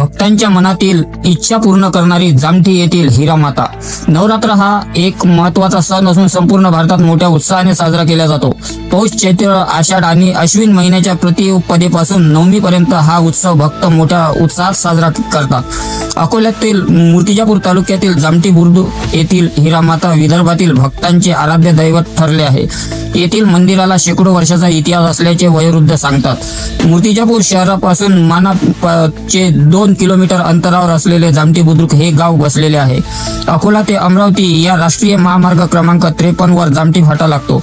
भक्तांच्या मनातील इच्छा पूर्ण करणारी जामठी येथील हिरामाता। नवरात्र हा एक महत्त्वाचा सण असून संपूर्ण भारतात मोठ्या उत्साहाने साजरा केला जातो। पौष, चैत्र, आषाढ आणि अश्विन महिन्याच्या प्रतिपदेपासून नवमीपर्यंत हा उत्सव भक्त मोठ्या उत्साहात साजरा करतात। अकोल्यातील मूर्तिजापूर तालुक्यातील जामठी बुद्रुक येथील हिरामाता विदर्भातील भक्तांचे आराध्य दैवत ठरले आहे। येथील मंदिराला शेकडो वर्षाचा इतिहास असल्याचे वयोवृद्ध सांगतात। मूर्तिजापूर शहरापासून मानापचे 2 किलोमीटर अंतरावर असलेले जामठी बुद्रुक हे गाव बसलेले आहे। अकोला ते अमरावती या राष्ट्रीय महामार्ग क्रमांक 53 वर जामठी फाटा लागतो।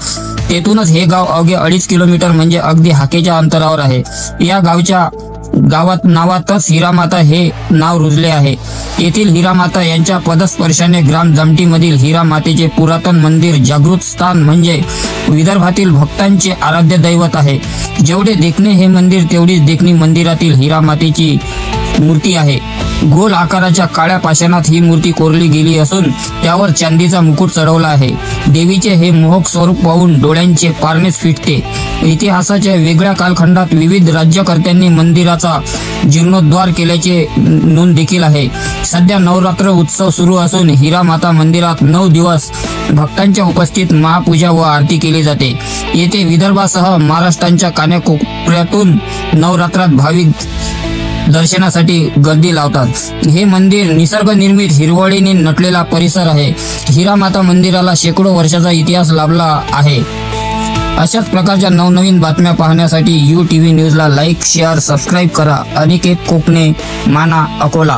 तेथूनच हे गाव अवघे 2.5 किलोमीटर म्हणजे अगदी हाकेच्या अंतरावर आहे। या गावात नावातच हिरामाता हे नाव रुजले आहे। येथील हिरामाता यांच्या पदस्पर्शाने ग्राम जामठीमधील हिरामातेचे पुरातन मंदिर जागृत स्थान म्हणजे विदर्भातील भक्तांचे आराध्य दैवत आहे। जेवढे देखणे हे मंदिर तेवढीच देखणी मंदिरातील हिरामातेची मूर्ती आहे। गोल आकाराच्या काळ्या पाषाणात ही मूर्ती कोरली गेली असून त्यावर चांदीचा मुकुट चढवला आहे। देवीचे हे मोहक स्वरूप पाहून डोळ्यांचे पारणेच फिटते। इतिहासाच्या वेगळ्या कालखंडात विविध राज्यकर्त्यांनी मंदिराचा जीर्णोद्धार केल्याचे नोंद देखील आहे। सध्या नवरात्र उत्सव सुरू असून हिरामाता मंदिरात 9 दिवस भक्तांच्या उपस्थित महापूजा व आरती केली जाते। येथे विदर्भासह महाराष्ट्राच्या कानाकोपऱ्यातून नवरात्रात भाविक दर्शनासाठी गर्दी लावतात। हे मंदिर निसर्ग निर्मित हिरवळीने नटलेला परिसर आहे। हिरामाता मंदिराला शेकडो वर्षाचा इतिहास लाभला आहे। अशाच प्रकारच्या नवनवीन बातम्या पाहण्यासाठी UTV न्यूजला लाईक, शेअर, सबस्क्राईब करा। अनिकेत कोकणे, माना, अकोला।